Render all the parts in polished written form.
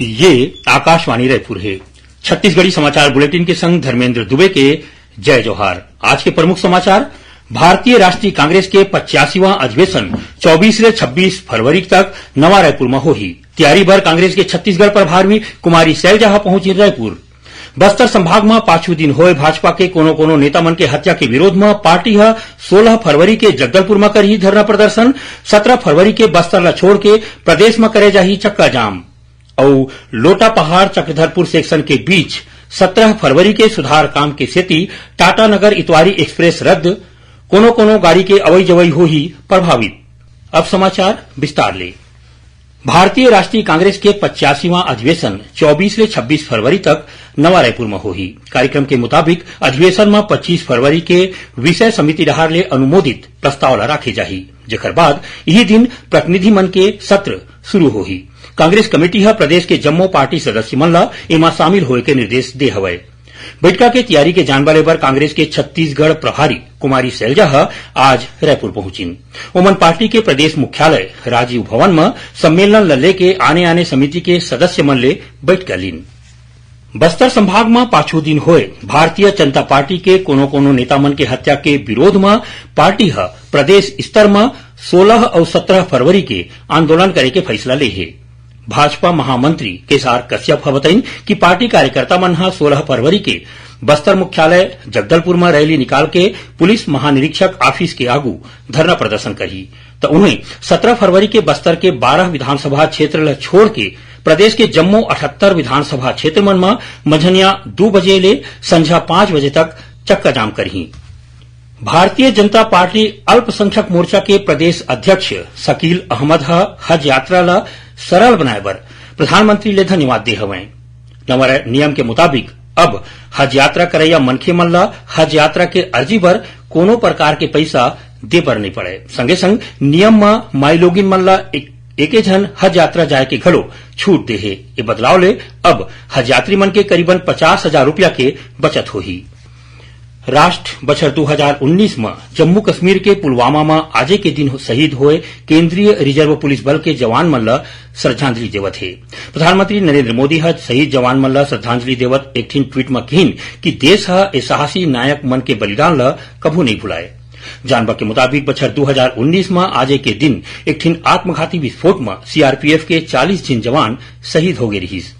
ये आकाशवाणी रायपुर है। छत्तीसगढ़ी समाचार बुलेटिन के संग धर्मेंद्र दुबे के जय जोहार। आज के प्रमुख समाचार। भारतीय राष्ट्रीय कांग्रेस के 85वां अधिवेशन 24 से 26 फरवरी तक नवा रायपुर में होही। तैयारी भर कांग्रेस के छत्तीसगढ़ प्रभारी कुमारी शैलजा पहुंची रायपुर। बस्तर संभाग में पांचवें दिन होए भाजपा के कोनो नेता मन के हत्या के विरोध में पार्टी 16 फरवरी के जगदलपुर में करही धरना प्रदर्शन। 17 फरवरी के बस्तर ला छोड़ के प्रदेश में करे जाही चक्का जाम। और लोटा पहाड़ चक्रधरपुर सेक्शन के बीच 17 फरवरी के सुधार काम के सेती टाटा नगर इतवारी एक्सप्रेस रद्द। कोनो गाड़ी के अवई जवई होही प्रभावित। अब समाचार विस्तार ले। भारतीय राष्ट्रीय कांग्रेस के 85वां अधिवेशन 24 से 26 फरवरी तक नवा रायपुर में होही। कार्यक्रम के मुताबिक अधिवेशन में 25 फरवरी के विषय समिति डहार ले अनुमोदित प्रस्ताव ला राखे जाही, जेकर बाद यही दिन प्रतिनिधि मन के सत्र शुरू होही। कांग्रेस कमेटी प्रदेश के जम्मो पार्टी सदस्य मन ला एमा शामिल होए के निर्देश दे हवय। बैठका के तैयारी के जानबाले बर कांग्रेस के छत्तीसगढ़ प्रभारी कुमारी शैलजा आज रायपुर पहुंचिन। ओमन पार्टी के प्रदेश मुख्यालय राजीव भवन में सम्मेलन ल लेके आने समिति के सदस्य मन ले बैठका लीन। बस्तर संभाग में पांचवें दिन होए भारतीय जनता पार्टी के कोनो नेता मन के हत्या के विरोध में पार्टी प्रदेश स्तर में 16 और 17 फरवरी के आंदोलन करे के फैसला ले है। भाजपा महामंत्री केसार कश्यप बताइन कि पार्टी कार्यकर्ता मन 16 फरवरी के बस्तर मुख्यालय जगदलपुर में रैली निकाल के पुलिस महानिरीक्षक ऑफिस के आगू धरना प्रदर्शन करही। तो उन्हें 17 फरवरी के बस्तर के 12 विधानसभा क्षेत्र ला छोड़ के प्रदेश के जम्मू 78 विधानसभा क्षेत्र मन में मंझनिया 2 बजे ले संझा 5 बजे तक चक्का जाम करही। भारतीय जनता पार्टी अल्पसंख्यक मोर्चा के प्रदेश अध्यक्ष शकील अहमद हज यात्रा ला सरल बनाए बर प्रधानमंत्री ले धन्यवाद दे हवय। नवा नियम के मुताबिक अब हज यात्रा करैया मनखे मन ला हज यात्रा के अर्जी बर कोनो प्रकार के पैसा दे बर नहीं पड़े। संगे संग नियम में माईलोगिन मन ला एके झन हज यात्रा जाए के घलो छूट दे है। ये बदलाव ले अब हज यात्री मन के करीबन 50,000 रुपया के बचत होही। राष्ट्र बछर 2019 में जम्मू कश्मीर के पुलवामा में आजे के दिन शहीद हुए केंद्रीय रिजर्व पुलिस बल के जवान मन ला श्रद्धांजलि देवत है। प्रधानमंत्री नरेंद्र मोदी शहीद जवान मन ला श्रद्धांजलि देवत एक ट्वीट में कहिन कि देश ए साहसी नायक मन के बलिदान ला कभू नहीं भुलाए। जानवा के मुताबिक बछर 2019 में आजे के दिन एक आत्मघाती विस्फोट में सीआरपीएफ के 40 जिन जवान शहीद हो गए रहीस।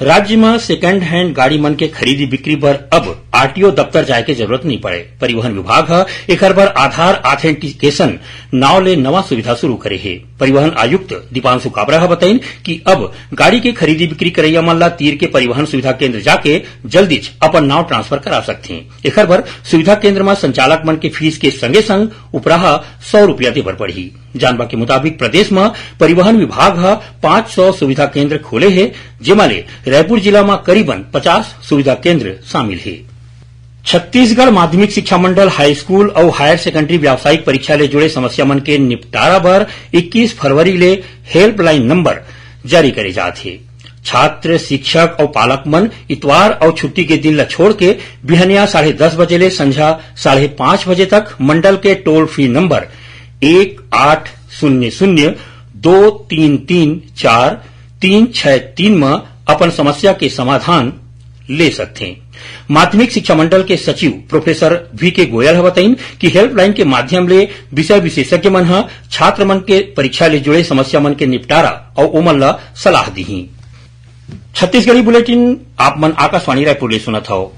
राज्य में सेकेंड हैंड गाड़ी मन के खरीदी बिक्री पर अब आरटीओ दफ्तर जाए के जरूरत नहीं पड़े। परिवहन विभाग एकर बर आधार ऑथेंटिकेशन नाव ले नवा सुविधा शुरू करे है। परिवहन आयुक्त दीपांशु काबरा बताइन कि अब गाड़ी के खरीदी बिक्री करैया मन ला तीर के परिवहन सुविधा केंद्र जाके जल्दी अपन नाव ट्रांसफर करा सकथे। एकर बर सुविधा केंद्र में संचालक मन के फीस के संगे संग उपराहा 100 रुपया देबर पड़ही। जानवा के मुताबिक प्रदेश में परिवहन विभाग 500 सुविधा केंद्र खोले है, जेमा ले रायपुर जिला में करीबन 50 सुविधा केंद्र शामिल है। छत्तीसगढ़ माध्यमिक शिक्षा मंडल हाई स्कूल और हायर सेकेंडरी व्यावसायिक परीक्षा ले जुड़े समस्या मन के निपटारा बर 21 फरवरी ले हेल्पलाइन नंबर जारी करे जात है। छात्र शिक्षक और पालक मन इतवार और छुट्टी के दिन ला छोड़ के बिहनिया 10:30 बजे ले संझा 5:30 बजे तक मंडल के टोल फ्री नंबर 1800-233-4363 में अपन समस्या के समाधान ले सकते हैं। माध्यमिक शिक्षा मंडल के सचिव प्रोफेसर वीके गोयल बताइन कि हेल्पलाइन के माध्यम ले विषय विशेषज्ञ मन छात्र मन के परीक्षा ले जुड़े समस्या मन के निपटारा और ओमन ला सलाह दी। छत्तीसगढ़ी बुलेटिन आप मन आकाशवाणी रायपुर ले सुनत हो।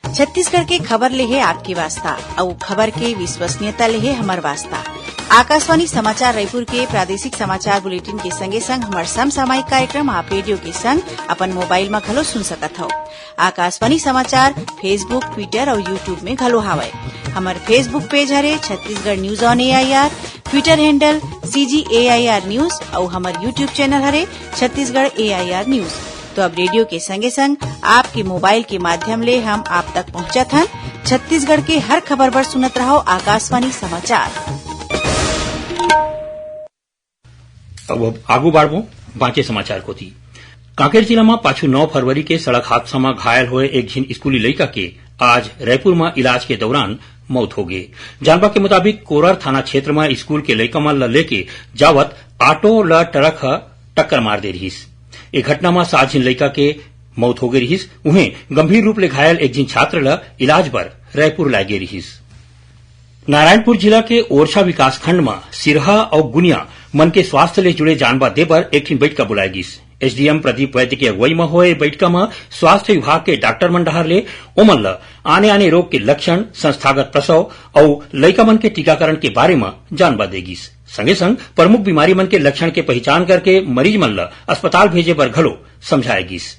छत्तीसगढ़ के खबर ले है आपकी वास्ता और खबर के विश्वसनीयता ले है हमार वास्ता। आकाशवाणी समाचार रायपुर के प्रादेशिक समाचार बुलेटिन के संगे संग हमार समसामयिक कार्यक्रम आप रेडियो के संग अपन मोबाइल में घलो सुन सकत हो। आकाशवाणी समाचार फेसबुक, ट्विटर और यूट्यूब में घलो हावय। हमार फेसबुक पेज हरे Chhattisgarh news on AIR, Twitter handle CGAIR news और हमार यूट्यूब चैनल हरे छत्तीसगढ़ AIR न्यूज। तो अब रेडियो के संगे संग आपके मोबाइल के माध्यम ले हम आप तक पहुंचत हन। छत्तीसगढ़ के हर खबर पर सुनत रहो आकाशवाणी समाचार। अब आगू बाढ़बो बाँचे समाचार को थी। कांकेर जिला में पाछू 9 फरवरी के सड़क हादसा में घायल हुए एक झिन स्कूली लड़का के आज रायपुर में इलाज के दौरान मौत हो गई। जानवा के मुताबिक कोरर थाना क्षेत्र में स्कूल के लड़का मन ला लेके जावत ऑटो ला ट्रक टक्कर मार दे रहीस। ए घटना में 7 झिन लड़का के मौत हो गई रहीस। उन्हें गंभीर रूप ले घायल एक झिन छात्र ला इलाज बर रायपुर लाए गए रहीस। नारायणपुर जिला के ओरछा विकास खंड में सिरहा और गुनिया मन के स्वास्थ्य ले जुड़े जानबा दे बर एक ठिन बैठका बुलाए गिस। एसडीएम प्रदीप वैद्य के अगुवाई में होए बैठका में स्वास्थ्य विभाग के डॉक्टर मन डहार ले ओमन ला आने रोग के लक्षण, संस्थागत प्रसव और लइका मन के टीकाकरण के बारे में जानबा देगिस। संगे संग प्रमुख बीमारी मन के लक्षण के पहचान करके मरीज मन ला अस्पताल भेजे बर घलो समझाएगिस।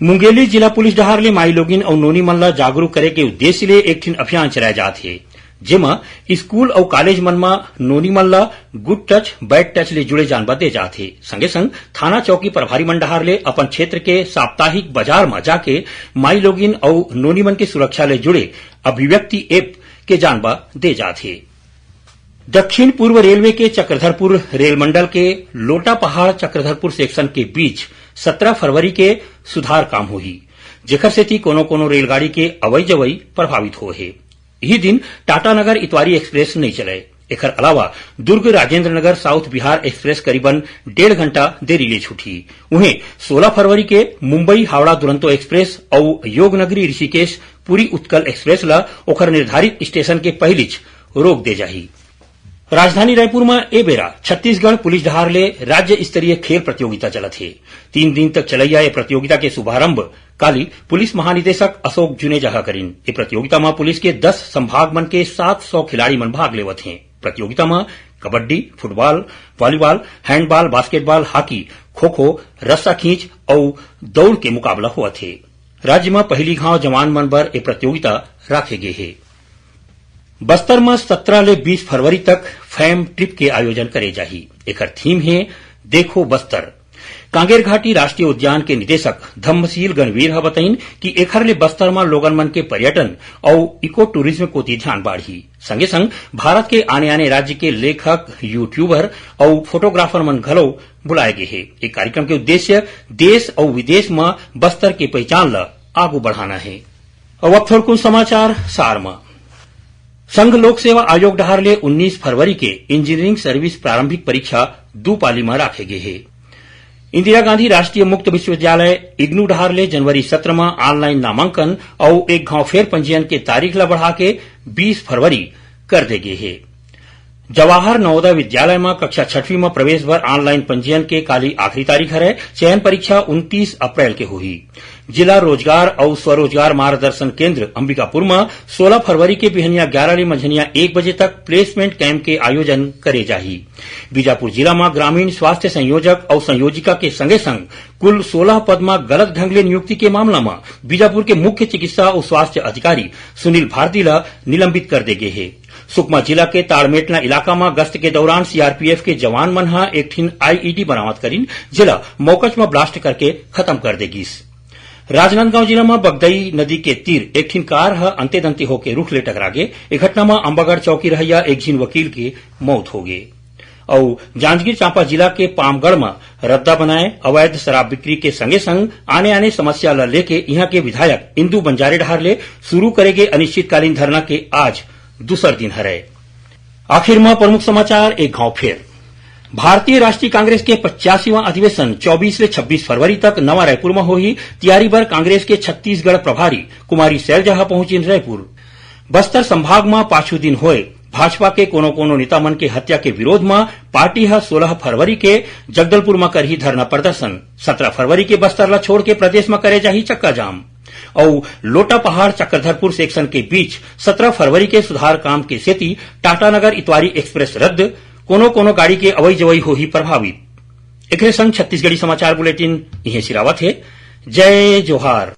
मुंगेली जिला पुलिस डहार ले माई लोगिन और नोनी मन ला जागरूक करे के उद्देश्य ले एक ठिन अभियान चलाए जात हे, जेमा स्कूल और कॉलेज मन में नोनी मन ला गुड टच बैड टच ले जुड़े जानबा दे जात हे। संगे संग थाना चौकी प्रभारी मन डहार ले अपन क्षेत्र के साप्ताहिक बाजार में जाके माई लोगिन और नोनी मन की सुरक्षा ले जुड़े अभिव्यक्ति ऐप के जानबा दे जात हे। दक्षिण पूर्व रेलवे के चक्रधरपुर रेल मंडल के लोटा पहाड़ चक्रधरपुर सेक्शन के बीच 17 फरवरी के सुधार काम होही, जेकर सेती कोनो रेलगाड़ी के अवई जवई प्रभावित हो है। यही दिन टाटानगर इतवारी एक्सप्रेस नहीं चले। एकर अलावा दुर्ग राजेंद्र नगर साउथ बिहार एक्सप्रेस करीबन 1.5 घंटा देरी ले छूटी। उन्हें 16 फरवरी के मुंबई हावड़ा दुरंतो एक्सप्रेस और योगनगरी ऋषिकेश पुरी उत्कल एक्सप्रेस ला ओकर निर्धारित स्टेशन के पहलीच रोक दे जाही। राजधानी रायपुर में ए बेरा छत्तीसगढ़ पुलिस डहार ले राज्य स्तरीय खेल प्रतियोगिता चलत है। 3 दिन तक चलैया ये प्रतियोगिता के शुभारंभ काली पुलिस महानिदेशक अशोक जुनेजा करीन। ये प्रतियोगिता में पुलिस के 10 संभाग मन के 700 खिलाड़ी मन भाग लेवत हैं। प्रतियोगिता में kabaddi, football, volleyball, handball, basketball, hockey, kho kho, रस्सा खींच और दौड़ के मुकाबला हुआ थे। राज्य में पहली घाव जवान मन बर ये प्रतियोगिता राखे गए है। बस्तर में 17 ले 20 फरवरी तक फैम ट्रिप के आयोजन करे जाही। एकर थीम है देखो बस्तर। कांगेर घाटी राष्ट्रीय उद्यान के निदेशक धम्मशील गणवीर ह बताइन कि एखर ले बस्तर में लोगन मन के पर्यटन और इको टूरिज्म को ध्यान बाढ़ी। संगे संग भारत के आने राज्य के लेखक, यूट्यूबर और फोटोग्राफर मन घलो बुलाए गए है। एक कार्यक्रम के उद्देश्य देश और विदेश में बस्तर के पहचान ला आगू बढ़ाना है। अब थोड़ा कुछ समाचार सार में। संघ लोक सेवा आयोग डहार ले 19 फरवरी के इंजीनियरिंग सर्विस प्रारंभिक परीक्षा 2 पाली में राखे गए है। इंदिरा गांधी राष्ट्रीय मुक्त विश्वविद्यालय इग्नू डहार ले जनवरी 17 में ऑनलाइन नामांकन और एक घाव फेर पंजीयन के तारीख ला बढ़ा के 20 फरवरी कर दे गए है। जवाहर नवोदय विद्यालय में कक्षा 6वीं में प्रवेश भर ऑनलाइन पंजीयन के काली आखिरी तारीख है। चयन परीक्षा 29 अप्रैल के हुई। जिला रोजगार और स्वरोजगार मार्गदर्शन केंद्र अंबिकापुर में 16 फरवरी के बिहनिया 11 ले मंझनिया 1 बजे तक प्लेसमेंट कैंप के आयोजन करे जाही। बीजापुर जिला में ग्रामीण स्वास्थ्य संयोजक और संयोजिका के संगे संग कुल 16 पद में गलत ढंग ले नियुक्ति के मामला में बीजापुर के मुख्य चिकित्सा और स्वास्थ्य अधिकारी सुनील भारती ला निलंबित कर दे गए है। सुकमा जिला के ताड़मेटला इलाका में गश्त के दौरान सीआरपीएफ के जवान मन हा एक ठिन आईईडी बरामद करीन, जिला मौकच में ब्लास्ट करके खत्म कर देगिस। राजनांदगांव जिला में बगदई नदी के तीर एक ठिन कार ह अंते दंते होके रुख ले टकरा गे। एक घटना में अंबागढ़ चौकी रहैया एक झिन वकील की मौत हो गई। और जांजगीर चांपा जिला के पामगढ़ में रद्दा बनाए अवैध शराब बिक्री के संगे संग आने समस्या ला लेके यहाँ के विधायक इंदू बंजारे डहार ले शुरू करेगे अनिश्चितकालीन धरना के आज दूसर दिन है। आखिर में प्रमुख समाचार एक घाव फेर। भारतीय राष्ट्रीय कांग्रेस के 85वां अधिवेशन 24 से 26 फरवरी तक नवा रायपुर में होही। तैयारी बर कांग्रेस के छत्तीसगढ़ प्रभारी कुमारी सैलजा पहुंची रायपुर। बस्तर संभाग में 5 दिन होए भाजपा के कोनो नेता मन के हत्या के विरोध में पार्टी 16 फरवरी के जगदलपुर में करही धरना प्रदर्शन। 17 फरवरी के बस्तर ला छोड़ के प्रदेश में करे जाही चक्का जाम। और लोटा पहाड़ चक्रधरपुर सेक्शन के बीच 17 फरवरी के सुधार काम के सेती टाटानगर इतवारी एक्सप्रेस रद्द। कोनो गाड़ी के अवई जवई हो ही प्रभावित। एक संग छत्तीसगढ़ी समाचार बुलेटिन इहे सिरावत है। जय जोहार।